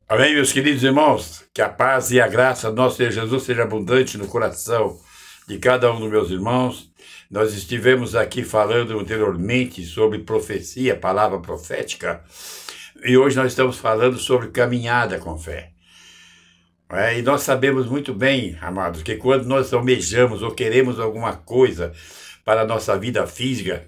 Amém, meus queridos irmãos? Que a paz e a graça do nosso Senhor Jesus seja abundante no coração de cada um dos meus irmãos. Nós estivemos aqui falando anteriormente sobre profecia, palavra profética, e hoje nós estamos falando sobre caminhada com fé. E nós sabemos muito bem, amados, que quando nós almejamos ou queremos alguma coisa para a nossa vida física,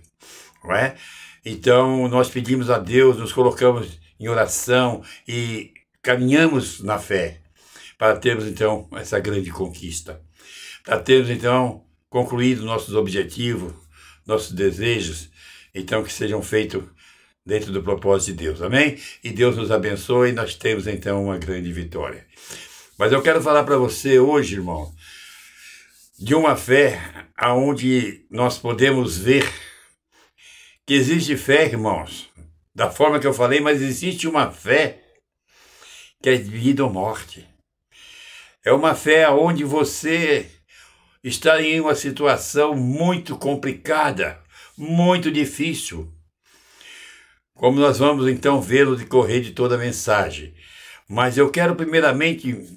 então nós pedimos a Deus, nos colocamos em oração e caminhamos na fé para termos então essa grande conquista, para termos então concluído nossos objetivos, nossos desejos, então que sejam feitos dentro do propósito de Deus, amém? E Deus nos abençoe e nós temos então uma grande vitória. Mas eu quero falar para você hoje, irmão, de uma fé aonde nós podemos ver que existe fé, irmãos, da forma que eu falei, mas existe uma fé que é de vida ou morte. É uma fé onde você está em uma situação muito complicada, muito difícil, como nós vamos então ver no decorrer de toda a mensagem. Mas eu quero primeiramente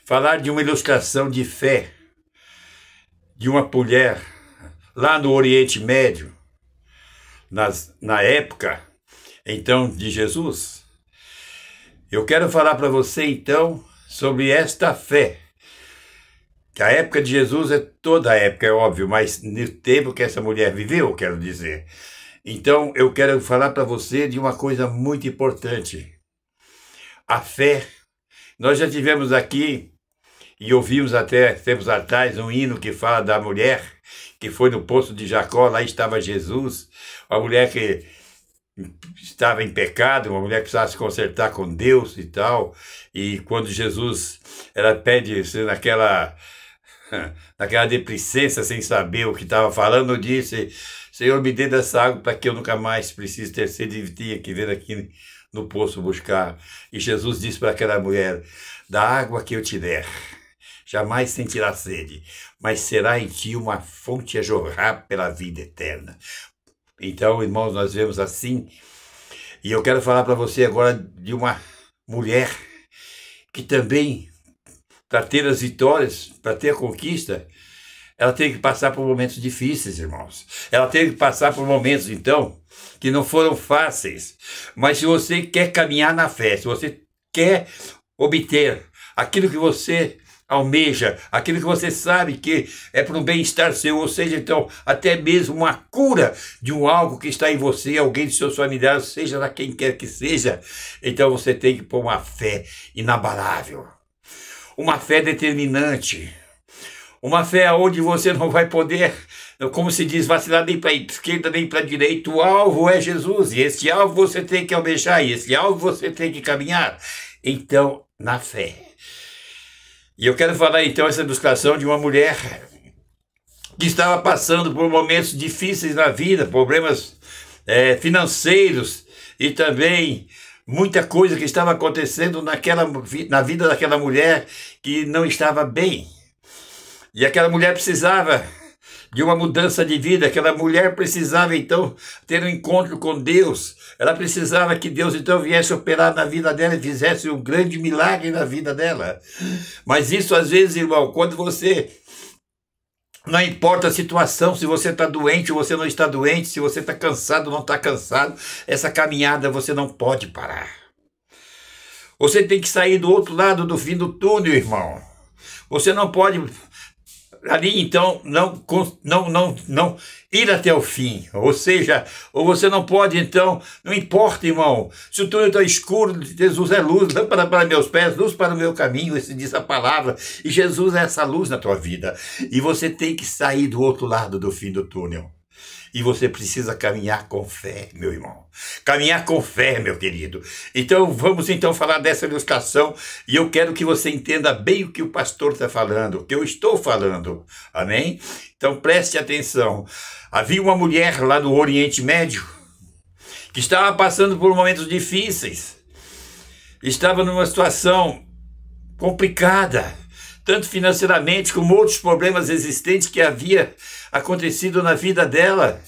falar de uma ilustração de fé de uma mulher lá no Oriente Médio, na época então de Jesus. Eu quero falar para você, então, sobre esta fé. Que a época de Jesus é toda a época, é óbvio, mas no tempo que essa mulher viveu, quero dizer. Então, eu quero falar para você de uma coisa muito importante. A fé. Nós já tivemos aqui, e ouvimos até tempos atrás, um hino que fala da mulher que foi no poço de Jacó, lá estava Jesus, a mulher que estava em pecado, uma mulher que precisava se consertar com Deus e tal, e quando Jesus, ela pede naquela deplicência, sem saber o que estava falando, disse: Senhor, me dê dessa água para que eu nunca mais precise ter sede e tenha que vir aqui no poço buscar. E Jesus disse para aquela mulher: da água que eu te der, jamais sentirá sede, mas será em ti uma fonte a jorrar pela vida eterna. Então, irmãos, nós vemos assim, e eu quero falar para você agora de uma mulher que também, para ter as vitórias, para ter a conquista, ela tem que passar por momentos difíceis, irmãos. Ela tem que passar por momentos, então, que não foram fáceis. Mas se você quer caminhar na fé, se você quer obter aquilo que você almeja, aquilo que você sabe que é para um bem-estar seu, ou seja, então, até mesmo uma cura de algo que está em você, alguém de seus familiares, seja lá quem quer que seja, então você tem que pôr uma fé inabalável, uma fé determinante, uma fé onde você não vai poder, como se diz, vacilar nem para a esquerda nem para a direita. O alvo é Jesus, e esse alvo você tem que almejar, e esse alvo você tem que caminhar, então, na fé. E eu quero falar então essa ilustração de uma mulher que estava passando por momentos difíceis na vida, problemas financeiros e também muita coisa que estava acontecendo na vida daquela mulher que não estava bem. E aquela mulher precisava de uma mudança de vida, aquela mulher precisava então ter um encontro com Deus, ela precisava que Deus então viesse operar na vida dela e fizesse um grande milagre na vida dela. Mas isso às vezes, irmão, quando você, não importa a situação, se você está doente ou você não está doente, se você está cansado ou não está cansado, essa caminhada você não pode parar. Você tem que sair do outro lado do fim do túnel, irmão. Você não pode ali então não ir até o fim, ou seja, ou você não pode então, não importa, irmão, se o túnel está escuro, Jesus é luz, lâmpada para meus pés, luz para o meu caminho, esse diz a palavra, e Jesus é essa luz na tua vida, e você tem que sair do outro lado do fim do túnel. E você precisa caminhar com fé, meu irmão. Caminhar com fé, meu querido. Então, vamos então falar dessa ilustração. E eu quero que você entenda bem o que o pastor está falando, o que eu estou falando. Amém? Então, preste atenção. Havia uma mulher lá no Oriente Médio que estava passando por momentos difíceis. Estava numa situação complicada, tanto financeiramente como outros problemas existentes que havia acontecido na vida dela.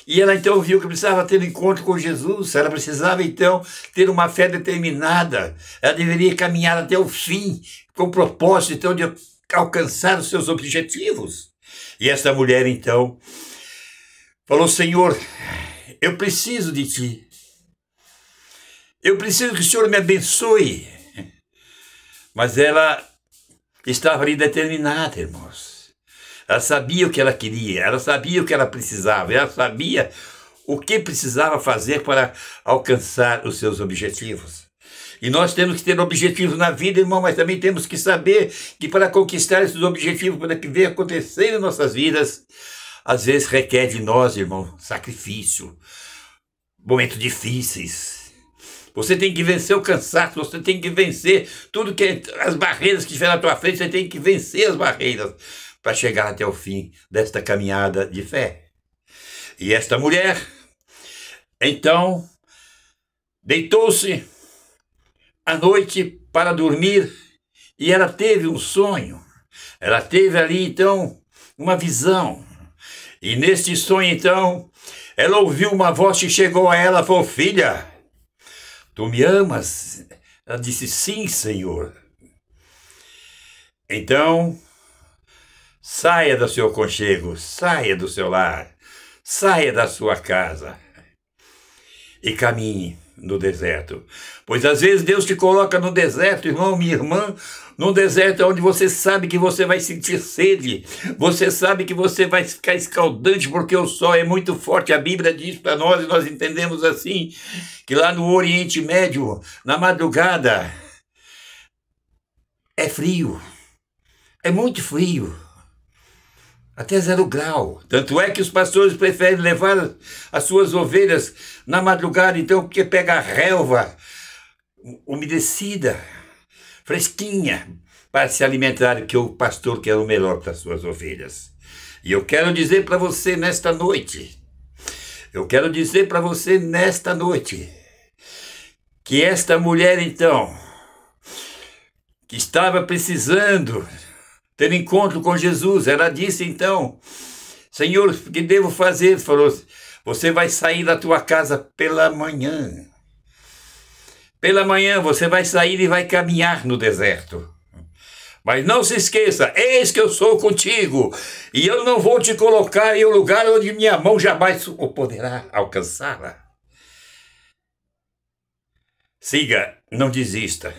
E ela então viu que precisava ter um encontro com Jesus, ela precisava então ter uma fé determinada, ela deveria caminhar até o fim, com o propósito então de alcançar os seus objetivos. E essa mulher então falou: Senhor, eu preciso de Ti, eu preciso que o Senhor me abençoe. Mas ela estava ali determinada, irmãos. Ela sabia o que ela queria, ela sabia o que ela precisava, ela sabia o que precisava fazer para alcançar os seus objetivos. E nós temos que ter objetivos na vida, irmão, mas também temos que saber que para conquistar esses objetivos, para que venha acontecer em nossas vidas, às vezes requer de nós, irmão, sacrifício, momentos difíceis. Você tem que vencer o cansaço, você tem que vencer tudo que as barreiras que estiver na tua frente, você tem que vencer as barreiras para chegar até o fim desta caminhada de fé. E esta mulher, então, deitou-se à noite para dormir e ela teve um sonho. Ela teve ali, então, uma visão. E neste sonho, então, ela ouviu uma voz que chegou a ela e falou: filha, tu me amas? Ela disse: sim, Senhor. Então, saia do seu aconchego, saia do seu lar, saia da sua casa e caminhe no deserto. Pois às vezes Deus te coloca no deserto, irmão, minha irmã, num deserto onde você sabe que você vai sentir sede, você sabe que você vai ficar escaldante porque o sol é muito forte. A Bíblia diz para nós, e nós entendemos assim, que lá no Oriente Médio, na madrugada, é frio, é muito frio, até 0 grau. Tanto é que os pastores preferem levar as suas ovelhas na madrugada, então, porque pega a relva umedecida, fresquinha, para se alimentar, que o pastor quer o melhor para as suas ovelhas. E eu quero dizer para você nesta noite, que esta mulher, então, que estava precisando ter encontro com Jesus, ela disse então: Senhor, o que devo fazer? Falou: você vai sair da tua casa pela manhã. Pela manhã você vai sair e vai caminhar no deserto. Mas não se esqueça, eis que eu sou contigo, e eu não vou te colocar em um lugar onde minha mão jamais poderá alcançá-la. Siga, não desista.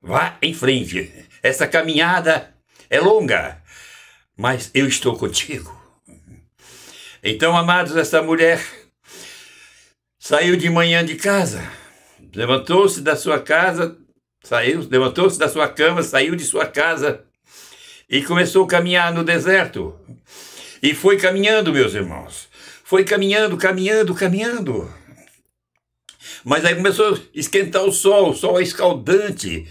Vá em frente. Essa caminhada é longa, mas eu estou contigo. Então, amados, essa mulher saiu de manhã de casa, levantou-se da sua casa, levantou-se da sua cama, saiu de sua casa e começou a caminhar no deserto. E foi caminhando, meus irmãos. Foi caminhando. Mas aí começou a esquentar o sol é escaldante.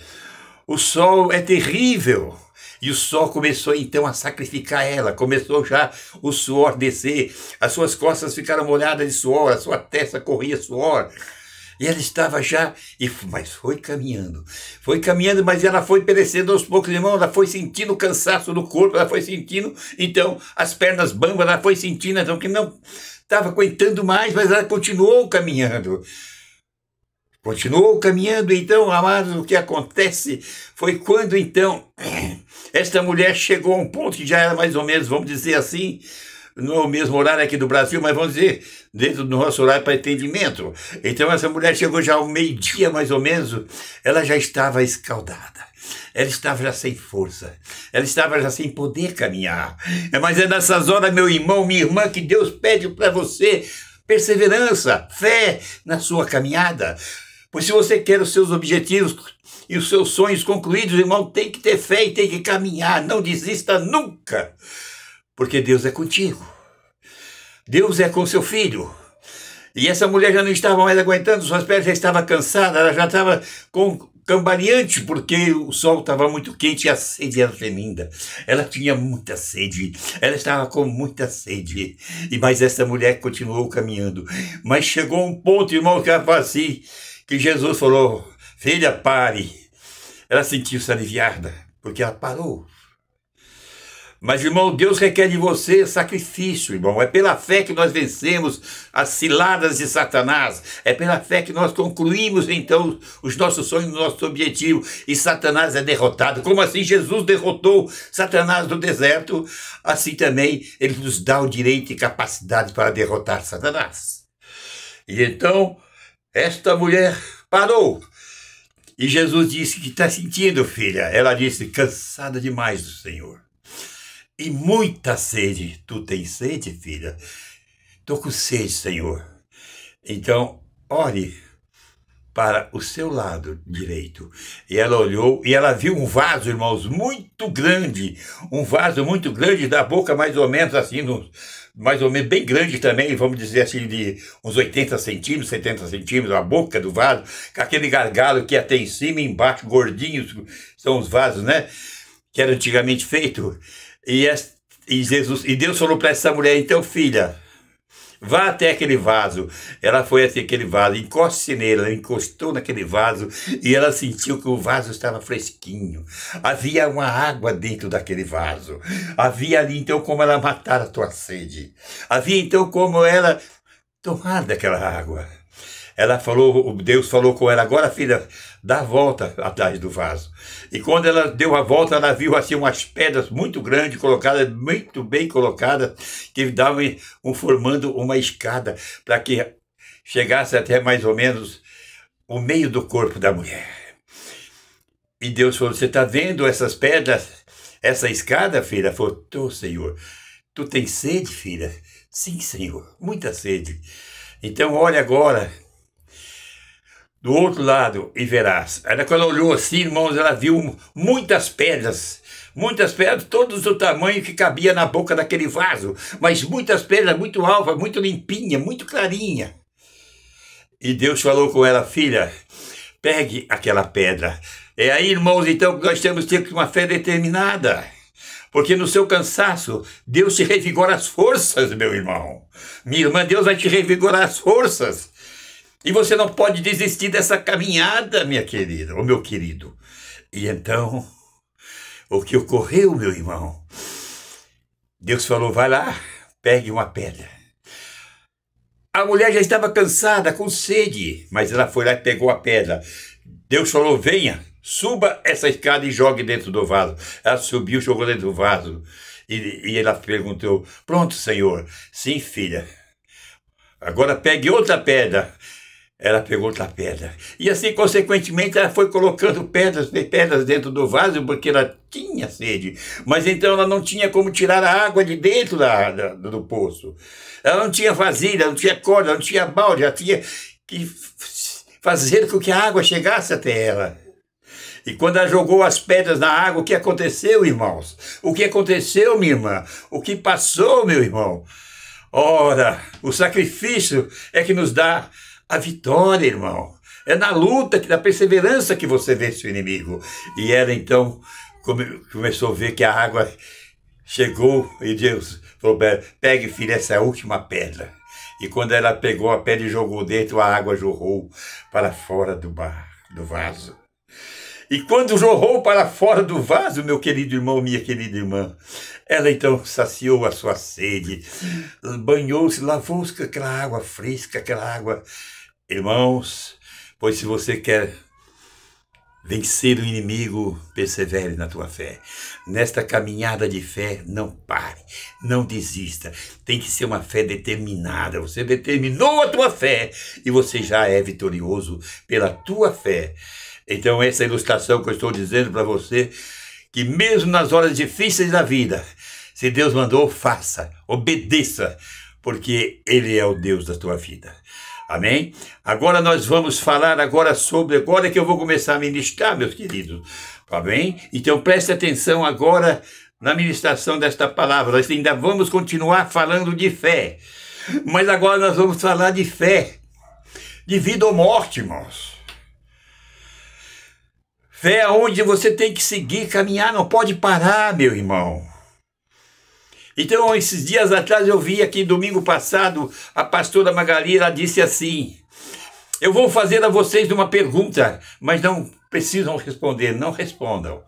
O sol é terrível. E o sol começou então a sacrificar ela, começou já o suor descer, as suas costas ficaram molhadas de suor, a sua testa corria suor. E ela estava já, mas foi caminhando, mas ela foi perecendo aos poucos, irmão, ela foi sentindo o cansaço do corpo, ela foi sentindo, então, as pernas bambas, ela foi sentindo, então, que não estava aguentando mais, mas ela continuou caminhando. Então, amados, o que acontece foi quando, então, esta mulher chegou a um ponto que já era mais ou menos, vamos dizer assim, não é o mesmo horário aqui do Brasil, mas vamos dizer, dentro do nosso horário para atendimento. Então, essa mulher chegou já ao meio-dia, mais ou menos, ela já estava escaldada. Ela estava já sem força, ela estava já sem poder caminhar. Mas é nessas horas, meu irmão, minha irmã, que Deus pede para você perseverança, fé na sua caminhada. Pois se você quer os seus objetivos e os seus sonhos concluídos, irmão, tem que ter fé e tem que caminhar. Não desista nunca, porque Deus é contigo. Deus é com seu filho. E essa mulher já não estava mais aguentando, suas pernas já estavam cansadas, ela já estava cambaleante, porque o sol estava muito quente e a sede era tremenda. Ela tinha muita sede, ela estava com muita sede. Mas essa mulher continuou caminhando. Mas chegou um ponto, irmão, que ela falou assim, que Jesus falou: filha, pare. Ela sentiu-se aliviada, porque ela parou. Mas, irmão, Deus requer de você sacrifício, irmão. É pela fé que nós vencemos as ciladas de Satanás. É pela fé que nós concluímos, então, os nossos sonhos, o nosso objetivo. E Satanás é derrotado. Como assim Jesus derrotou Satanás no deserto? Assim também ele nos dá o direito e capacidade para derrotar Satanás. E então, esta mulher parou. E Jesus disse que está sentindo, filha. Ela disse, cansada demais do Senhor. E muita sede. Tu tens sede, filha? Estou com sede, Senhor. Então, ore para o seu lado direito. E ela olhou e ela viu um vaso, irmãos, muito grande. Um vaso muito grande, da boca mais ou menos assim, mais ou menos bem grande também, vamos dizer assim, de uns 80 centímetros, 70 centímetros, a boca do vaso, com aquele gargalo que até em cima e embaixo, gordinhos, são os vasos, né? Que era antigamente feito. E Deus falou para essa mulher, então, filha, vá até aquele vaso. Ela foi até aquele vaso, encoste nele, ela encostou naquele vaso e ela sentiu que o vaso estava fresquinho. Havia uma água dentro daquele vaso. Havia ali, então, como ela matar a tua sede. Havia, então, como ela tomar daquela água. Deus falou com ela, agora, filha, dá a volta atrás do vaso. E quando ela deu a volta, ela viu assim umas pedras muito grandes, colocadas, muito bem colocadas, que davam formando uma escada, para que chegasse até mais ou menos o meio do corpo da mulher. E Deus falou, você está vendo essas pedras, essa escada, filha? Ela falou, tô, Senhor. Tu tens sede, filha? Sim, Senhor, muita sede. Então, olha agora do outro lado e verás. Aí quando ela olhou assim, irmãos, ela viu muitas pedras, todos do tamanho que cabia na boca daquele vaso, mas muitas pedras muito alvas, muito limpinha, muito clarinha. E Deus falou com ela, filha, pegue aquela pedra. É aí, irmãos, então, que nós temos que ter uma fé determinada. Porque no seu cansaço, Deus te revigora as forças, meu irmão. Minha irmã, Deus vai te revigorar as forças. E você não pode desistir dessa caminhada, minha querida, ou meu querido. E então, o que ocorreu, meu irmão? Deus falou, vai lá, pegue uma pedra. A mulher já estava cansada, com sede, mas ela foi lá e pegou a pedra. Deus falou, venha, suba essa escada e jogue dentro do vaso. Ela subiu, jogou dentro do vaso. E ela perguntou, pronto, Senhor? Sim, filha. Agora pegue outra pedra. Ela pegou outra pedra. E assim, consequentemente, ela foi colocando pedras dentro do vaso, porque ela tinha sede. Mas então ela não tinha como tirar a água de dentro do poço. Ela não tinha vasilha, não tinha corda, não tinha balde. Ela tinha que fazer com que a água chegasse até ela. E quando ela jogou as pedras na água, o que aconteceu, irmãos? O que aconteceu, minha irmã? O que passou, meu irmão? Ora, o sacrifício é que nos dá a vitória, irmão. É na luta, na perseverança que você vence o inimigo. E ela, então, começou a ver que a água chegou e Deus falou, pegue, filha, essa é a última pedra. E quando ela pegou a pedra e jogou dentro, a água jorrou para fora do vaso. E quando jorrou para fora do vaso, meu querido irmão, minha querida irmã, ela então saciou a sua sede, banhou-se, lavou-se com aquela água fresca, aquela água. Irmãos, pois se você quer vencer o inimigo, persevere na tua fé. Nesta caminhada de fé, não pare, não desista. Tem que ser uma fé determinada. Você determinou a tua fé e você já é vitorioso pela tua fé. Então essa ilustração que eu estou dizendo para você, que mesmo nas horas difíceis da vida, se Deus mandou, faça, obedeça, porque Ele é o Deus da tua vida. Amém? Agora nós vamos falar agora que eu vou começar a ministrar, meus queridos. Amém? Então preste atenção agora na ministração desta palavra. Nós ainda vamos continuar falando de fé. Mas agora nós vamos falar de fé, de vida ou morte, irmãos. Fé é onde você tem que seguir, caminhar, não pode parar, meu irmão. Então, esses dias atrás, eu vi aqui, domingo passado, a pastora Magali, ela disse assim, eu vou fazer a vocês uma pergunta, mas não precisam responder, não respondam.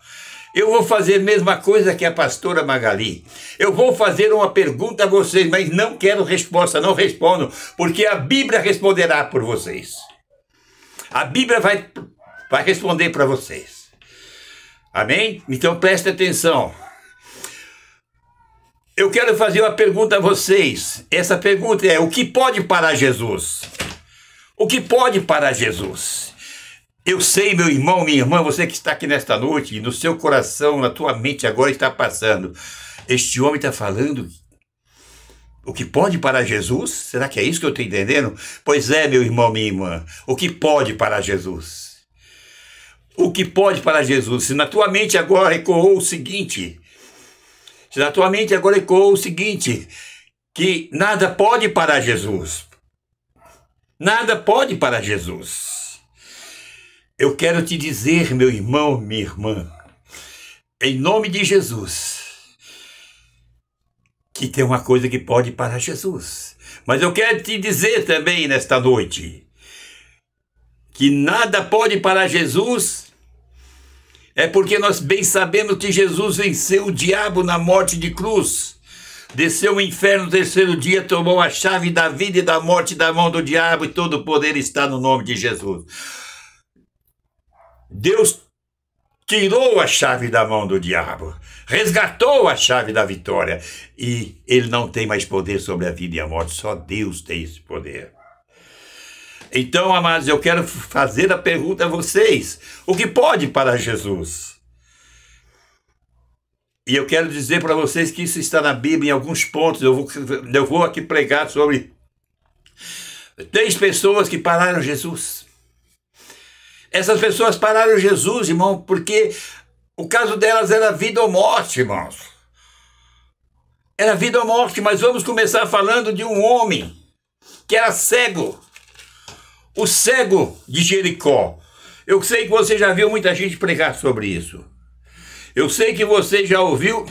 Eu vou fazer a mesma coisa que a pastora Magali. Eu vou fazer uma pergunta a vocês, mas não quero resposta, não respondo, porque a Bíblia responderá por vocês. A Bíblia vai responder para vocês. Amém? Então preste atenção. Eu quero fazer uma pergunta a vocês. Essa pergunta é: o que pode parar Jesus? O que pode parar Jesus? Eu sei, meu irmão, minha irmã, você que está aqui nesta noite, no seu coração, na tua mente agora está passando. Este homem está falando o que pode parar Jesus? Será que é isso que eu estou entendendo? Pois é, meu irmão, minha irmã. O que pode parar Jesus? O que pode parar Jesus? Se na tua mente agora ecoou o seguinte... Se na tua mente agora ecoou o seguinte... Que nada pode parar Jesus. Nada pode parar Jesus. Eu quero te dizer, meu irmão, minha irmã, em nome de Jesus, que tem uma coisa que pode parar Jesus. Mas eu quero te dizer também nesta noite, que nada pode parar Jesus, é porque nós bem sabemos que Jesus venceu o diabo na morte de cruz, desceu ao inferno no terceiro dia, tomou a chave da vida e da morte da mão do diabo, e todo o poder está no nome de Jesus. Deus tirou a chave da mão do diabo, resgatou a chave da vitória, e ele não tem mais poder sobre a vida e a morte, só Deus tem esse poder. Então, amados, eu quero fazer a pergunta a vocês: o que pode parar Jesus? E eu quero dizer para vocês que isso está na Bíblia em alguns pontos. Eu vou aqui pregar sobre 3 pessoas que pararam Jesus. Essas pessoas pararam Jesus, irmão, porque o caso delas era vida ou morte, irmãos. Era vida ou morte, mas vamos começar falando de um homem que era cego. O cego de Jericó. Eu sei que você já viu muita gente pregar sobre isso. Eu sei que você já ouviu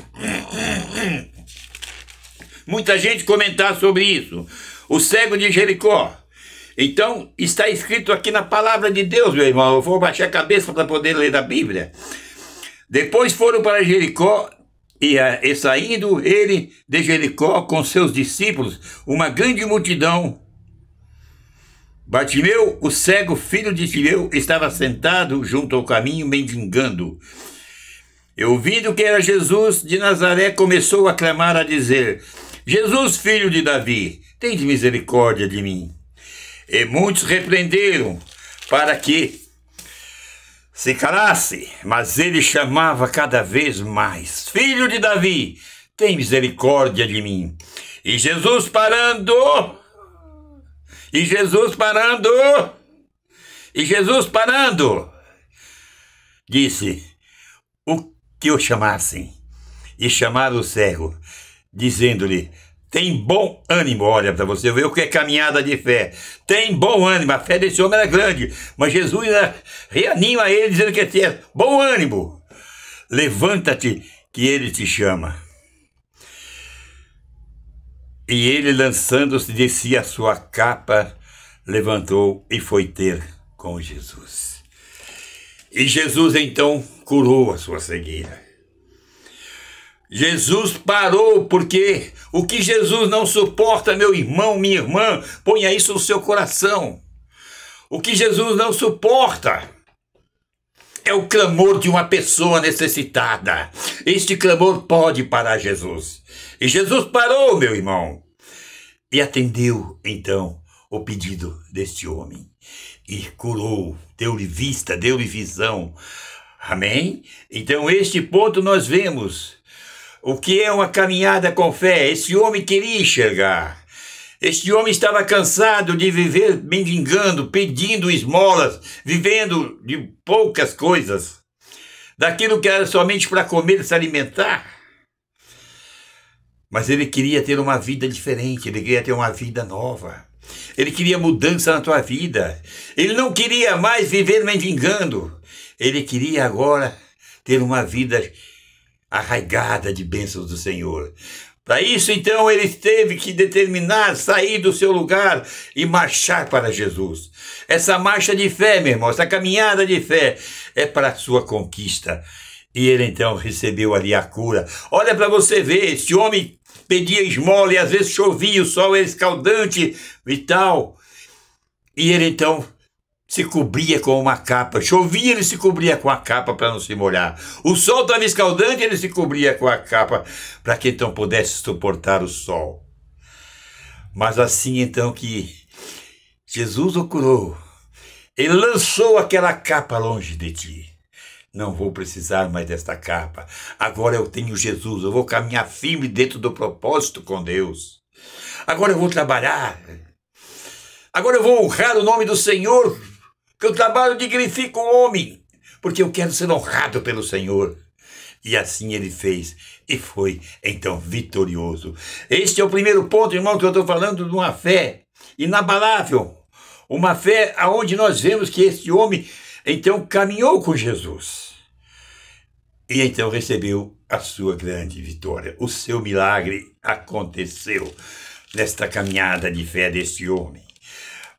muita gente comentar sobre isso. O cego de Jericó. Então, está escrito aqui na palavra de Deus, meu irmão. Eu vou baixar a cabeça para poder ler a Bíblia. Depois foram para Jericó, e saindo ele de Jericó com seus discípulos, uma grande multidão. Bartimeu, o cego, filho de Timeu, estava sentado junto ao caminho, mendigando. E ouvindo que era Jesus de Nazaré, começou a clamar, a dizer: Jesus, filho de Davi, tende misericórdia de mim. E muitos repreenderam para que se calasse, mas ele chamava cada vez mais: Filho de Davi, tem misericórdia de mim. E Jesus parando, disse o que o chamassem. E chamaram o cego, dizendo-lhe: tem bom ânimo. Olha para você ver o que é caminhada de fé. Tem bom ânimo. A fé desse homem era grande, mas Jesus reanima ele, dizendo que tinha bom ânimo. Levanta-te, que ele te chama. E ele, lançando-se de si a sua capa, levantou e foi ter com Jesus. E Jesus então curou a sua cegueira. Jesus parou, porque o que Jesus não suporta, meu irmão, minha irmã, ponha isso no seu coração. O que Jesus não suporta é o clamor de uma pessoa necessitada. Este clamor pode parar Jesus. E Jesus parou, meu irmão, e atendeu, então, o pedido deste homem. E curou, deu-lhe vista, deu-lhe visão. Amém? Então, este ponto nós vemos o que é uma caminhada com fé. Esse homem queria enxergar. Este homem estava cansado de viver mendigando, pedindo esmolas, vivendo de poucas coisas, daquilo que era somente para comer e se alimentar. Mas ele queria ter uma vida diferente, ele queria ter uma vida nova. Ele queria mudança na tua vida. Ele não queria mais viver mendigando. Ele queria agora ter uma vida arraigada de bênçãos do Senhor. Para isso, então, ele teve que determinar, sair do seu lugar e marchar para Jesus. Essa marcha de fé, meu irmão, essa caminhada de fé é para a sua conquista. E ele então recebeu ali a cura. Olha para você ver, esse homem pedia esmola e às vezes chovia, o sol era escaldante e tal. E ele então se cobria com uma capa. Chovia, ele se cobria com a capa para não se molhar. O sol estava escaldante, ele se cobria com a capa para que então pudesse suportar o sol. Mas assim então que Jesus o curou, ele lançou aquela capa longe de ti. Não vou precisar mais desta capa. Agora eu tenho Jesus. Eu vou caminhar firme dentro do propósito com Deus. Agora eu vou trabalhar. Agora eu vou honrar o nome do Senhor. Que eu trabalho dignifico o homem. Porque eu quero ser honrado pelo Senhor. E assim ele fez. E foi, então, vitorioso. Este é o primeiro ponto, irmão, que eu estou falando de uma fé inabalável. Uma fé onde nós vemos que este homem, então, caminhou com Jesus. E então recebeu a sua grande vitória. O seu milagre aconteceu nesta caminhada de fé deste homem.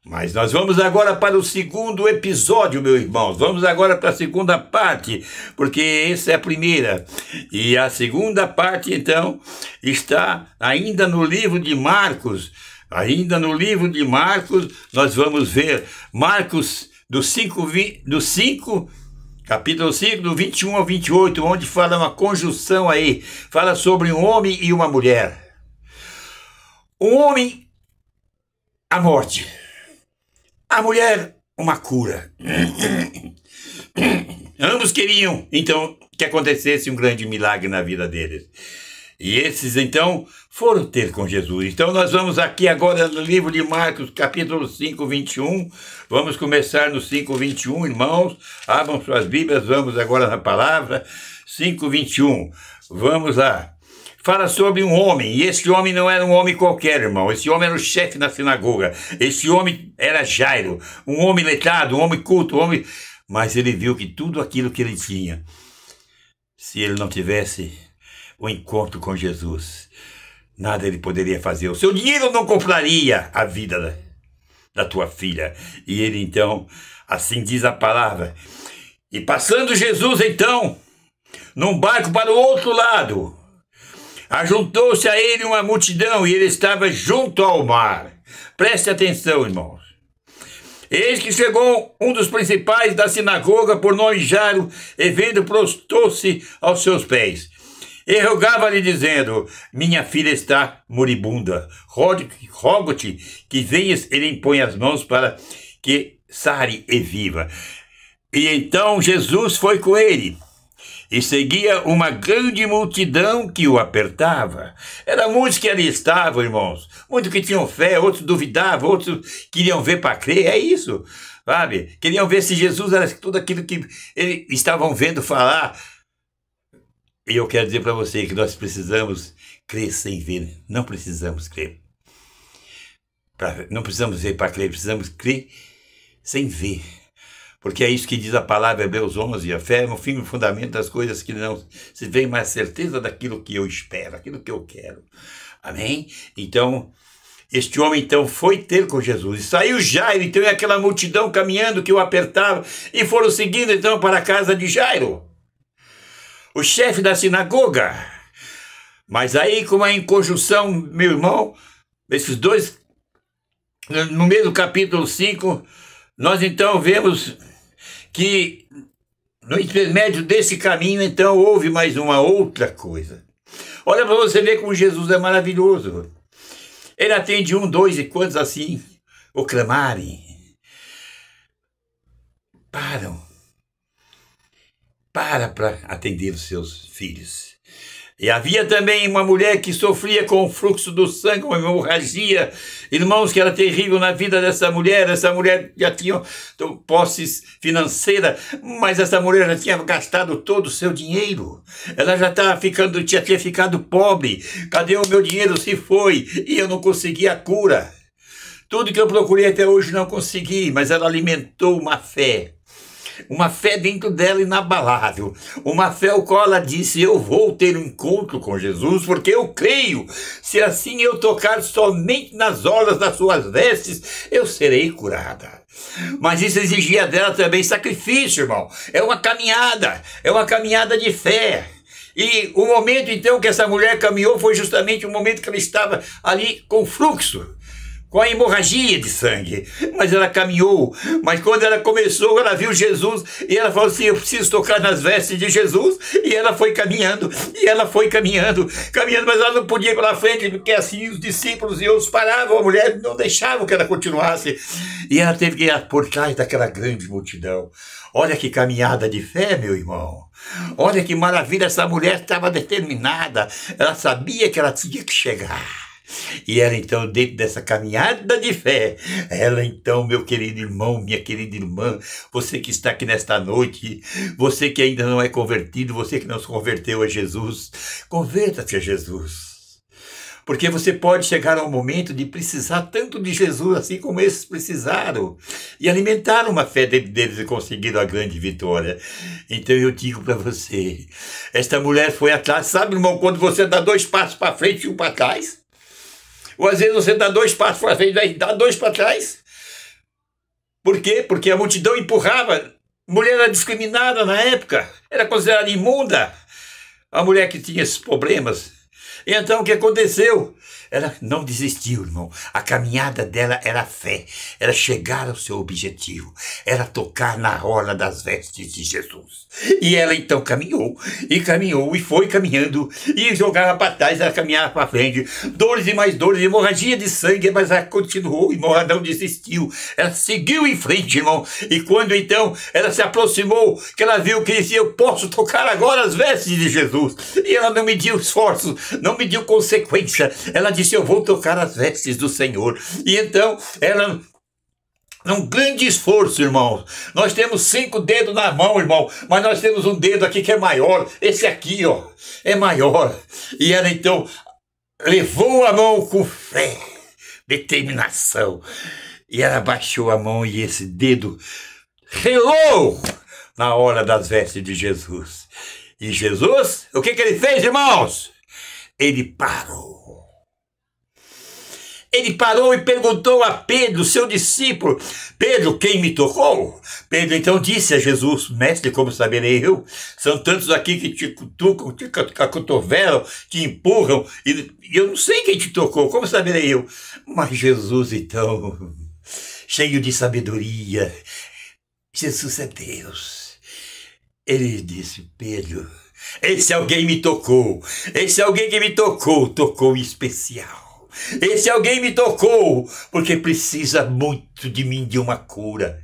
Mas nós vamos agora para o segundo episódio, meus irmãos. Vamos agora para a segunda parte, porque essa é a primeira. E a segunda parte, então, está ainda no livro de Marcos. Ainda no livro de Marcos, nós vamos ver Marcos capítulo 5, do 21 ao 28, onde fala uma conjunção aí, fala sobre um homem e uma mulher. Um homem, a morte. A mulher, uma cura. Ambos queriam, então, que acontecesse um grande milagre na vida deles. E esses, então, foram ter com Jesus. Então, nós vamos aqui agora no livro de Marcos, capítulo 5, 21. Vamos começar no 5, 21, irmãos. Abram suas Bíblias, vamos agora na palavra. 5, 21. Vamos lá. Fala sobre um homem, e esse homem não era um homem qualquer, irmão. Esse homem era o chefe da sinagoga. Esse homem era Jairo, um homem letrado, um homem culto, um homem... Mas ele viu que tudo aquilo que ele tinha, se ele não tivesse o encontro com Jesus, nada ele poderia fazer. O seu dinheiro não compraria a vida da tua filha. E ele então, assim diz a palavra, e passando Jesus então, num barco para o outro lado, ajuntou-se a ele uma multidão e ele estava junto ao mar. Preste atenção, irmãos. Eis que chegou um dos principais da sinagoga, por nome Jairo, e vendo, prostrou-se aos seus pés. E rogava-lhe, dizendo: minha filha está moribunda. Rogo-te que venhas e lhe impõe as mãos para que sare e viva. E então Jesus foi com ele. E seguia uma grande multidão que o apertava. Era muitos que ali estavam, irmãos. Muitos que tinham fé, outros duvidavam, outros queriam ver para crer. É isso, sabe? Queriam ver se Jesus era tudo aquilo que eles estavam vendo falar. E eu quero dizer para você que nós precisamos crer sem ver. Não precisamos crer. Não precisamos ver para crer, precisamos crer sem ver. Porque é isso que diz a palavra Hebreus 11, a fé é o fim e o fundamento das coisas que não se vê, mais certeza daquilo que eu espero, aquilo que eu quero. Amém? Então, este homem então foi ter com Jesus. E saiu Jairo, então, e aquela multidão caminhando que o apertava, e foram seguindo então para a casa de Jairo, o chefe da sinagoga. Mas aí, como é em conjunção, meu irmão, esses dois, no mesmo capítulo 5, nós então vemos que no intermédio desse caminho, então, houve mais uma outra coisa. Olha para você ver como Jesus é maravilhoso. Ele atende 1, 2 e quantos assim o clamarem. Para atender os seus filhos. E havia também uma mulher que sofria com o fluxo do sangue, uma hemorragia. Irmãos, que era terrível na vida dessa mulher. Essa mulher já tinha posses financeiras, mas essa mulher já tinha gastado todo o seu dinheiro. Ela já tinha ficado pobre. Cadê o meu dinheiro? Se foi. E eu não consegui a cura. Tudo que eu procurei até hoje não consegui, mas ela alimentou uma fé. uma fé dentro dela inabalável, uma fé ao qual ela disse: eu vou ter um encontro com Jesus, porque eu creio, se assim eu tocar somente nas orlas das suas vestes, eu serei curada. Mas isso exigia dela também sacrifício, irmão. É uma caminhada de fé. E o momento, então, que essa mulher caminhou foi justamente o momento que ela estava ali com fluxo, com a hemorragia de sangue. Mas ela caminhou, mas quando ela começou, ela viu Jesus, e ela falou assim: eu preciso tocar nas vestes de Jesus, e ela foi caminhando, mas ela não podia ir pela frente, porque assim os discípulos e outros paravam, a mulher não deixava que ela continuasse, e ela teve que ir por trás daquela grande multidão. Olha que caminhada de fé, meu irmão. Olha que maravilha, essa mulher estava determinada, ela sabia que ela tinha que chegar. E ela então, dentro dessa caminhada de fé, ela então, meu querido irmão, minha querida irmã, você que está aqui nesta noite, você que ainda não é convertido, você que não se converteu a Jesus, converta-se a Jesus. Porque você pode chegar ao momento de precisar tanto de Jesus, assim como esses precisaram, e alimentar uma fé dentro deles e conseguir a grande vitória. Então eu digo para você, esta mulher foi atrás, sabe, irmão, quando você dá 2 passos para frente e 1 para trás? Ou às vezes você dá 2 passos para frente e dá 2 para trás? Por quê? Porque a multidão empurrava. Mulher era discriminada na época, era considerada imunda, a mulher que tinha esses problemas. E então o que aconteceu? Ela não desistiu, irmão. A caminhada dela era fé, era chegar ao seu objetivo, era tocar na orla das vestes de Jesus. E ela então caminhou, e foi caminhando, e jogava para trás, ela caminhava para frente, dores e mais dores, hemorragia de sangue, mas ela continuou, irmão, ela não desistiu, ela seguiu em frente, irmão, e quando então ela se aproximou, que ela viu que disse: eu posso tocar agora as vestes de Jesus, e ela não mediu esforço, não mediu consequência, ela disse: eu vou tocar as vestes do Senhor. E então ela, num grande esforço, irmão, nós temos 5 dedos na mão, irmão, mas nós temos um dedo aqui que é maior, esse aqui, ó, é maior. E ela então levou a mão com fé, determinação, e ela baixou a mão, e esse dedo relou na hora das vestes de Jesus. E Jesus, o que ele fez, irmãos? Ele parou. Ele parou e perguntou a Pedro, seu discípulo: Pedro, quem me tocou? Pedro então disse a Jesus: mestre, como saberei eu? São tantos aqui que te cutucam, te acotovelam, te empurram, e eu não sei quem te tocou, como saberei eu? Mas Jesus então, cheio de sabedoria, Jesus é Deus, ele disse: Pedro, esse alguém me tocou, esse alguém que me tocou, tocou em especial. Esse alguém me tocou porque precisa muito de mim, de uma cura.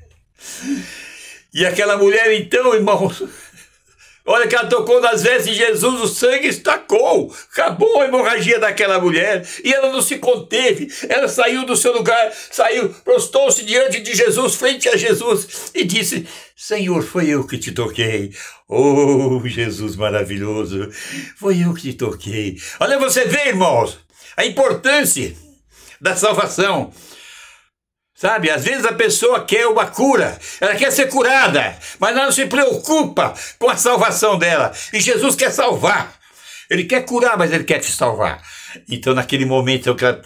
E aquela mulher então, irmãos, olha que ela tocou nas vestes de Jesus, o sangue estacou, acabou a hemorragia daquela mulher, e ela não se conteve, ela saiu do seu lugar, saiu, prostou-se diante de Jesus, frente a Jesus, e disse: Senhor, foi eu que te toquei. Oh, Jesus maravilhoso, foi eu que te toquei. Olha, você vê, irmãos, a importância da salvação. Sabe, às vezes a pessoa quer uma cura, ela quer ser curada, mas ela não se preocupa com a salvação dela. E Jesus quer salvar. Ele quer curar, mas ele quer te salvar. Então, naquele momento que ela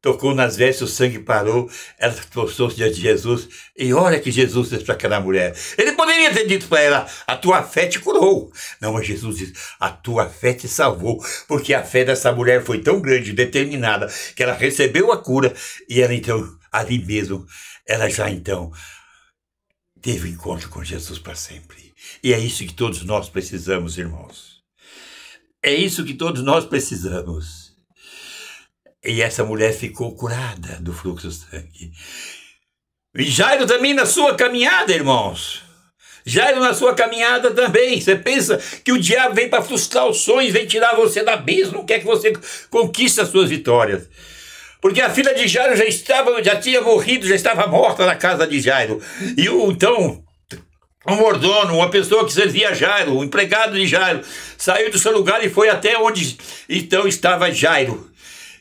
tocou nas vestes, o sangue parou, ela prostou-se diante de Jesus, e olha que Jesus disse para aquela mulher. Ele poderia ter dito para ela: a tua fé te curou. Não, mas Jesus disse: a tua fé te salvou, porque a fé dessa mulher foi tão grande, determinada, que ela recebeu a cura, e ela então, ali mesmo, ela já então teve um encontro com Jesus para sempre. E é isso que todos nós precisamos, irmãos. É isso que todos nós precisamos. E essa mulher ficou curada do fluxo de sangue. E Jairo também na sua caminhada, irmãos. Jairo na sua caminhada também. Você pensa que o diabo vem para frustrar os sonhos, vem tirar você da abismo, não quer que você conquiste as suas vitórias. Porque a filha de Jairo já tinha morrido, já estava morta na casa de Jairo. E então, um mordomo, uma pessoa que servia Jairo, um empregado de Jairo, saiu do seu lugar e foi até onde então estava Jairo.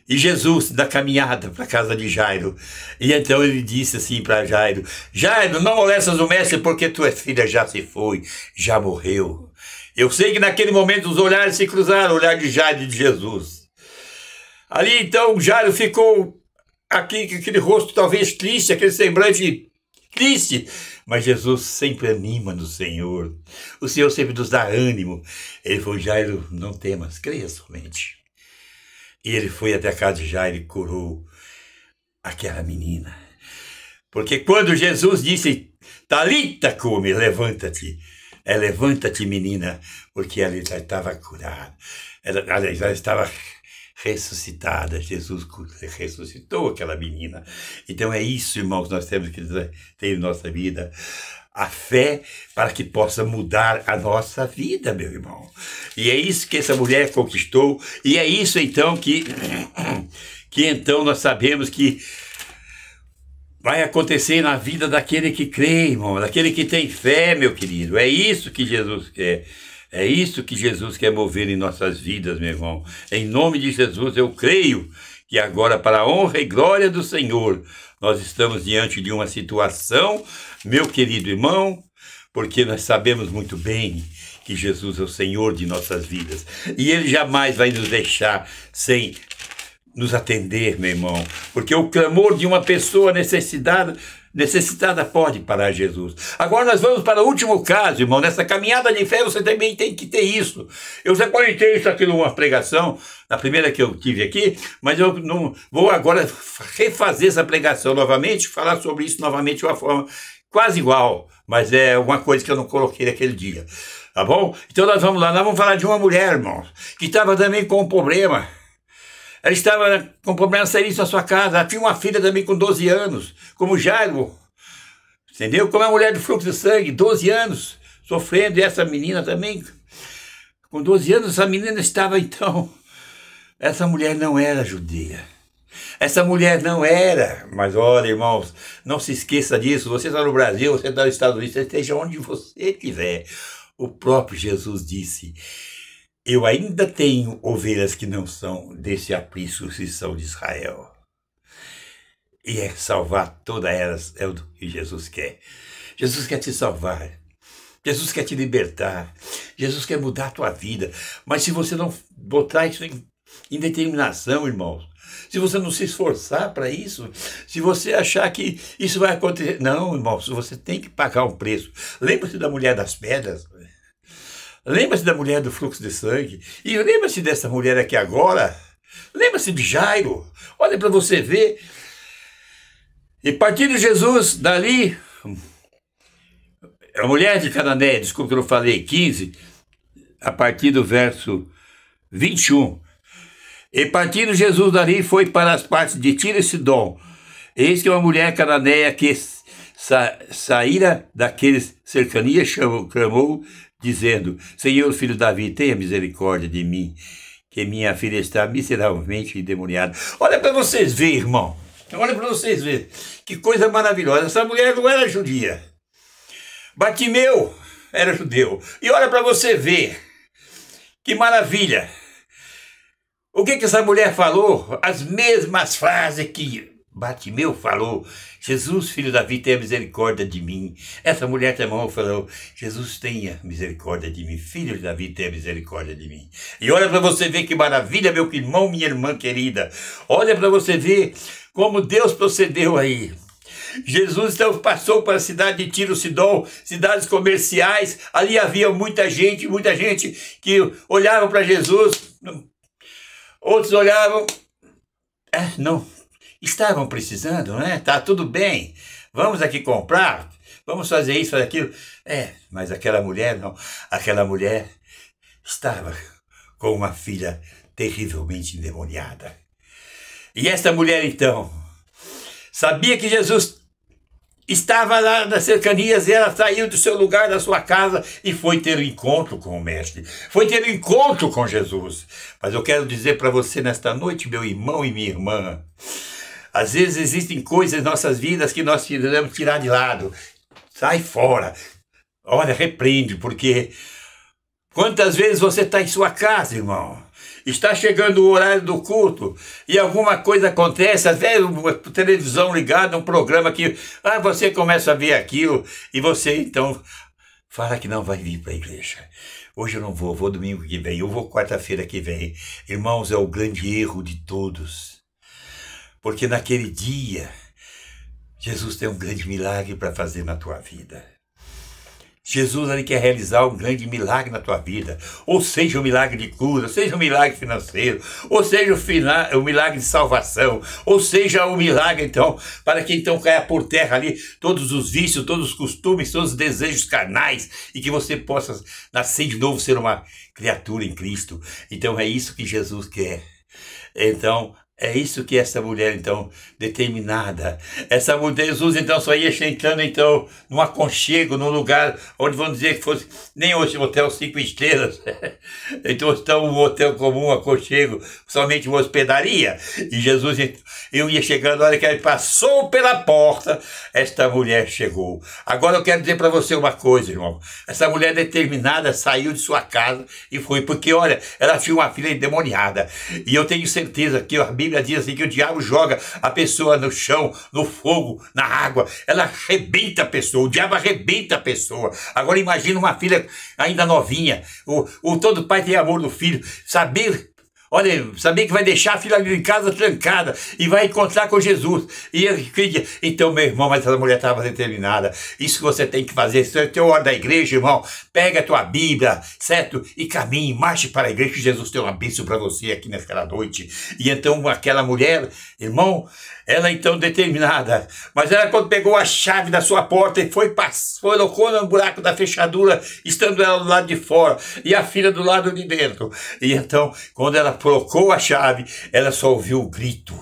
E Jesus, na caminhada para a casa de Jairo, e então ele disse assim para Jairo: Jairo, não molestas o mestre, porque tua filha já se foi, já morreu. Eu sei que naquele momento os olhares se cruzaram, o olhar de Jairo e de Jesus. Ali então Jairo ficou aqui com aquele rosto talvez triste, aquele semblante triste. Mas Jesus sempre anima no Senhor. O Senhor sempre nos dá ânimo. Ele falou: Jairo, não temas, creia somente. E ele foi até a casa de Jairo e curou aquela menina. Porque quando Jesus disse, Talita cumi, levanta-te. Levanta-te, menina, porque ela já estava curada. Ela estava ressuscitada. Jesus ressuscitou aquela menina. Então é isso, irmãos, nós temos que ter em nossa vida. A fé para que possa mudar a nossa vida, meu irmão. E é isso que essa mulher conquistou. E é isso, então, que então nós sabemos que vai acontecer na vida daquele que crê, irmão. Daquele que tem fé, meu querido. É isso que Jesus quer. É isso que Jesus quer mover em nossas vidas, meu irmão. Em nome de Jesus, eu creio que agora, para a honra e glória do Senhor, nós estamos diante de uma situação, meu querido irmão, porque nós sabemos muito bem que Jesus é o Senhor de nossas vidas. E Ele jamais vai nos deixar sem nos atender, meu irmão. Porque o clamor de uma pessoa necessitada pode parar Jesus. Agora nós vamos para o último caso, irmão. Nessa caminhada de fé você também tem que ter isso. Eu já comentei isso aqui numa pregação, na primeira que eu tive aqui, mas eu não vou agora refazer essa pregação novamente, falar sobre isso novamente de uma forma quase igual, mas é uma coisa que eu não coloquei naquele dia, tá bom? Então nós vamos lá, nós vamos falar de uma mulher, irmão, que estava também com um problema. Ela estava com problema seríssimo na sua casa. Ela tinha uma filha também com 12 anos, como Jairo, entendeu? Como a mulher do fluxo de sangue, 12 anos, sofrendo. E essa menina também, com 12 anos, essa menina estava então... Essa mulher não era judia. Essa mulher não era. Mas olha, irmãos, não se esqueça disso. Você está no Brasil, você está nos Estados Unidos, esteja onde você estiver. O próprio Jesus disse... Eu ainda tenho ovelhas que não são desse aprisco, que são de Israel. E é salvar todas elas, é o que Jesus quer. Jesus quer te salvar. Jesus quer te libertar. Jesus quer mudar a tua vida. Mas se você não botar isso em determinação, irmãos, se você não se esforçar para isso, se você achar que isso vai acontecer... Não, irmãos, você tem que pagar um preço. Lembra-se da mulher das pedras? Lembra-se da mulher do fluxo de sangue. E lembra-se dessa mulher aqui agora. Lembra-se de Jairo. Olha para você ver. E partindo Jesus dali, a mulher de Canané, desculpa que eu não falei, 15, a partir do verso 21. E partindo Jesus dali, foi para as partes de Tiro e Sidom. Eis que uma mulher cananeia que saíra daqueles cercanias clamou, dizendo: Senhor, filho de Davi, tenha misericórdia de mim, que minha filha está miseravelmente endemoniada. Olha para vocês verem, irmão. Olha para vocês verem. Que coisa maravilhosa. Essa mulher não era judia. Bartimeu era judeu. E olha para você ver. Que maravilha. O que essa mulher falou? As mesmas frases que Bartimeu falou: Jesus, filho de Davi, tenha misericórdia de mim. Essa mulher também falou: Jesus, tenha misericórdia de mim. Filho de Davi, tenha misericórdia de mim. E olha para você ver que maravilha, meu irmão, minha irmã querida. Olha para você ver como Deus procedeu aí. Jesus então passou para a cidade de Tiro, Sidom, cidades comerciais. Ali havia muita gente que olhava para Jesus. Outros olhavam, não, estavam precisando, né? Tá tudo bem, vamos aqui comprar, vamos fazer isso, fazer aquilo. Mas aquela mulher não, aquela mulher estava com uma filha terrivelmente endemoniada. E esta mulher então, sabia que Jesus estava lá nas cercanias, e ela saiu do seu lugar, da sua casa, e foi ter um encontro com o Mestre. Foi ter um encontro com Jesus. Mas eu quero dizer para você nesta noite, meu irmão e minha irmã, às vezes existem coisas em nossas vidas que nós devemos tirar de lado. Sai fora. Olha, repreende, porque Quantas vezes você está em sua casa, irmão? Está chegando o horário do culto e alguma coisa acontece, às vezes uma televisão ligada, um programa que você começa a ver aquilo e você então fala que não vai vir para a igreja. Hoje eu não vou domingo que vem, eu vou quarta-feira que vem. Irmãos, é o grande erro de todos. Porque naquele dia, Jesus tem um grande milagre para fazer na tua vida. Jesus ele quer realizar um grande milagre na tua vida, ou seja, um milagre de cura, seja um milagre financeiro, ou seja, um milagre de salvação, ou seja, um milagre, então, para que então caia por terra ali todos os vícios, todos os costumes, todos os desejos carnais, e que você possa nascer de novo, ser uma criatura em Cristo. Então é isso que Jesus quer. Então, é isso que essa mulher, então, determinada. Essa mulher, Jesus, então, só ia entrando, então, num aconchego, num lugar onde, vamos dizer, que fosse nem hoje um hotel 5 estrelas. Então, um hotel comum, um aconchego, somente uma hospedaria. E Jesus, eu ia chegando, a hora que ele passou pela porta, esta mulher chegou. Agora eu quero dizer para você uma coisa, irmão. Essa mulher determinada saiu de sua casa e foi, porque, olha, ela tinha uma filha endemoniada. E eu tenho certeza que a Bíblia diz assim que o diabo joga a pessoa no chão, no fogo, na água. Ela arrebenta a pessoa, o diabo arrebenta a pessoa. Agora imagina uma filha ainda novinha. Todo pai tem amor do filho. Saber que vai deixar a filha em casa trancada e vai encontrar com Jesus. Então, meu irmão, mas essa mulher estava determinada. Isso que você tem que fazer. Isso é o teu hora da igreja, irmão. Pega a tua Bíblia, certo? E caminhe, marche para a igreja, que Jesus tem uma bênção para você aqui naquela noite. E então, aquela mulher, irmão, ela então determinada. Mas ela, quando pegou a chave da sua porta e colocou no buraco da fechadura, estando ela do lado de fora e a filha do lado de dentro. E então, quando ela colocou a chave, ela só ouviu o grito.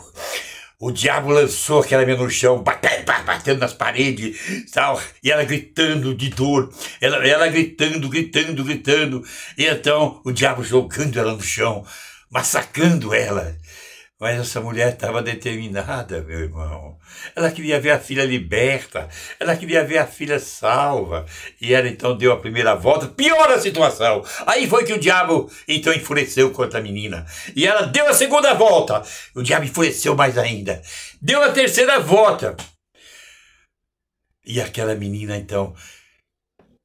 O diabo lançou aquela menina no chão, batendo nas paredes, tal, e ela gritando de dor, ela gritando. E então o diabo jogando ela no chão, massacrando ela. Mas essa mulher estava determinada, meu irmão. Ela queria ver a filha liberta, ela queria ver a filha salva. E ela então deu a primeira volta, piora a situação. Aí foi que o diabo então enfureceu contra a menina. E ela deu a segunda volta, o diabo enfureceu mais ainda. Deu a terceira volta. E aquela menina então,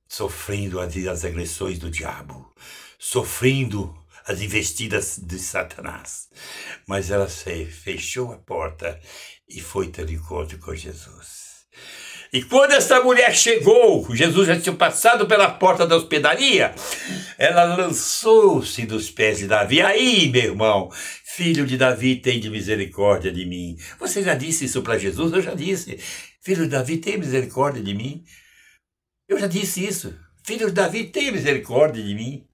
sofrendo as agressões do diabo, sofrendo as investidas de Satanás. Mas ela fechou a porta e foi ter encontro com Jesus. E quando essa mulher chegou, Jesus já tinha passado pela porta da hospedaria, ela lançou-se dos pés de Davi. Aí, meu irmão, filho de Davi, tem de misericórdia de mim. Você já disse isso para Jesus? Eu já disse. Filho de Davi, tem misericórdia de mim. Eu já disse isso. Filho de Davi, tem misericórdia de mim.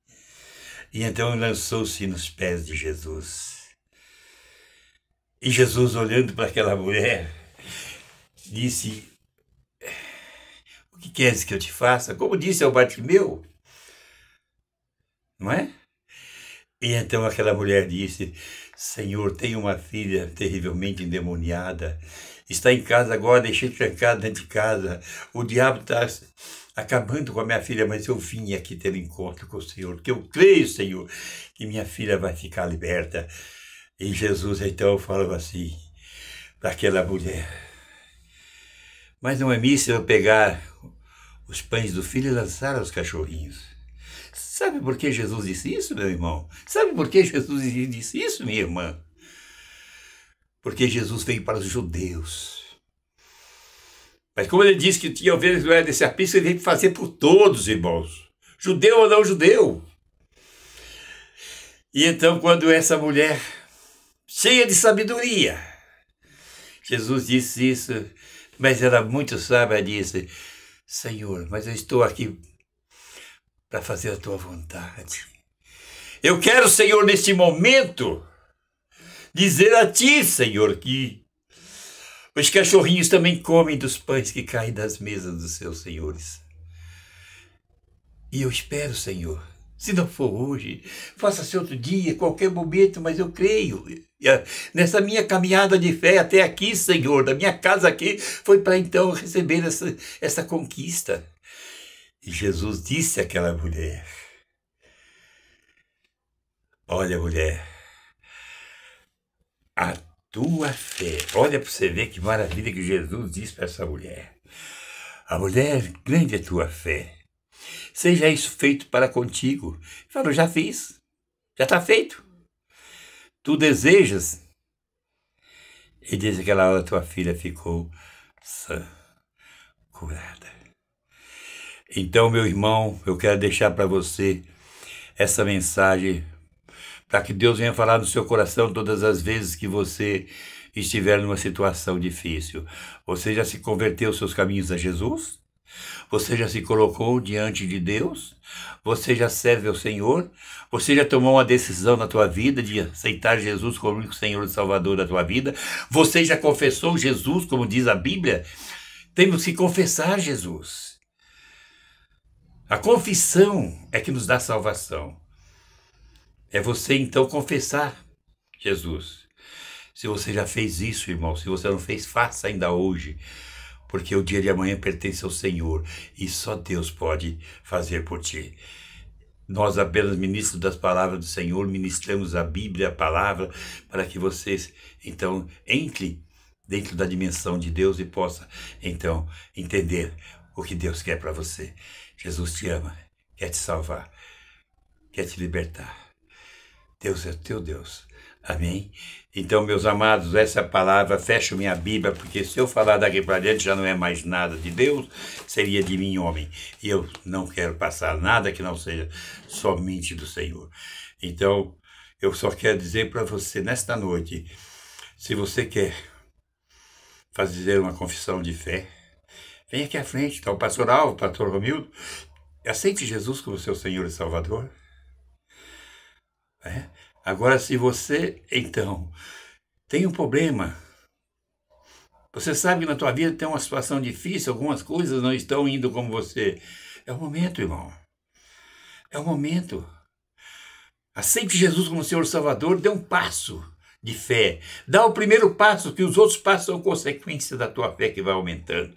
E então lançou-se nos pés de Jesus. E Jesus, olhando para aquela mulher, disse: o que queres que eu te faça? Como disse ao Bartimeu, não é? E então aquela mulher disse: Senhor, tenho uma filha terrivelmente endemoniada. Está em casa agora, deixei trancada dentro de casa. O diabo está acabando com a minha filha, mas eu vim aqui ter encontro com o Senhor, porque eu creio, Senhor, que minha filha vai ficar liberta. E Jesus então falou assim para aquela mulher: mas não é misto eu pegar os pães do filho e lançar aos cachorrinhos? Sabe por que Jesus disse isso, meu irmão? Sabe por que Jesus disse isso, minha irmã? Porque Jesus veio para os judeus. Mas como ele disse que tinha ovelhas não era desse aprisco, ele veio fazer por todos, irmãos. Judeu ou não judeu. E então, quando essa mulher, cheia de sabedoria, Jesus disse isso, mas ela muito sábia, disse: Senhor, mas eu estou aqui para fazer a tua vontade. Eu quero, Senhor, neste momento, dizer a ti, Senhor, que os cachorrinhos também comem dos pães que caem das mesas dos seus senhores. E eu espero, Senhor, se não for hoje, faça-se outro dia, qualquer momento, mas eu creio. Nessa minha caminhada de fé até aqui, Senhor, da minha casa aqui, foi para então receber essa conquista. E Jesus disse àquela mulher: Olha, mulher, a tua fé. Olha para você ver que maravilha que Jesus disse para essa mulher. A mulher, grande é a tua fé. Seja isso feito para contigo. Ele falou, já fiz. Já está feito. Tu desejas. E desde aquela hora tua filha ficou sã, curada. Então, meu irmão, eu quero deixar para você essa mensagem, para que Deus venha falar no seu coração todas as vezes que você estiver numa situação difícil. Você já se converteu os seus caminhos a Jesus? Você já se colocou diante de Deus? Você já serve ao Senhor? Você já tomou uma decisão na tua vida de aceitar Jesus como único Senhor e Salvador da tua vida? Você já confessou Jesus, como diz a Bíblia? Temos que confessar Jesus. A confissão é que nos dá salvação. É você então confessar Jesus. Se você já fez isso, irmão, se você não fez, faça ainda hoje. Porque o dia de amanhã pertence ao Senhor e só Deus pode fazer por ti. Nós apenas ministros das palavras do Senhor, ministramos a Bíblia, a palavra, para que vocês, então, entre dentro da dimensão de Deus e possa, então, entender o que Deus quer para você. Jesus te ama, quer te salvar, quer te libertar. Deus é teu Deus. Amém? Então, meus amados, essa palavra, fecho minha Bíblia, porque se eu falar daqui para diante já não é mais nada de Deus, seria de mim, homem. E eu não quero passar nada que não seja somente do Senhor. Então, eu só quero dizer para você, nesta noite, se você quer fazer uma confissão de fé, vem aqui à frente, está o pastor Alvo, o pastor Romildo, aceite Jesus como seu Senhor e Salvador. Agora, se você, então, tem um problema, você sabe que na tua vida tem uma situação difícil, algumas coisas não estão indo como você, é o momento, irmão. É o momento. Aceite Jesus como Senhor e Salvador, dê um passo de fé. Dá o primeiro passo, que os outros passos são consequência da tua fé que vai aumentando,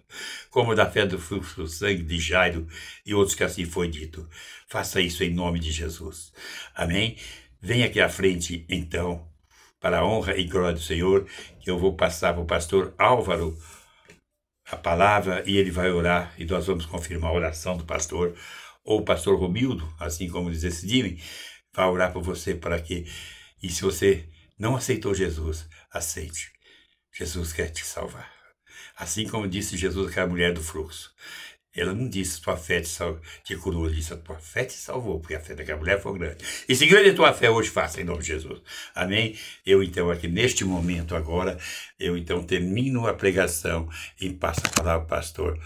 como da fé do fluxo do sangue de Jairo e outros que assim foi dito. Faça isso em nome de Jesus. Amém? Venha aqui à frente, então, para a honra e glória do Senhor, que eu vou passar para o pastor Álvaro a palavra e ele vai orar e nós vamos confirmar a oração do pastor, ou o pastor Romildo, assim como eles decidirem, vai orar por você para que, e se você não aceitou Jesus, aceite. Jesus quer te salvar. Assim como disse Jesus àquela mulher do fluxo. Ela não disse, tua fé te curou, ela disse, a tua fé te salvou, porque a fé daquela mulher foi grande. E se grande é a tua fé, hoje faça em nome de Jesus. Amém? Eu então aqui neste momento agora, eu então termino a pregação e passo a palavra ao pastor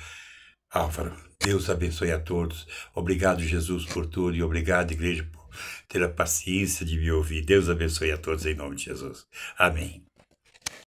Álvaro. Deus abençoe a todos. Obrigado, Jesus, por tudo e obrigado, igreja, por ter a paciência de me ouvir. Deus abençoe a todos em nome de Jesus. Amém.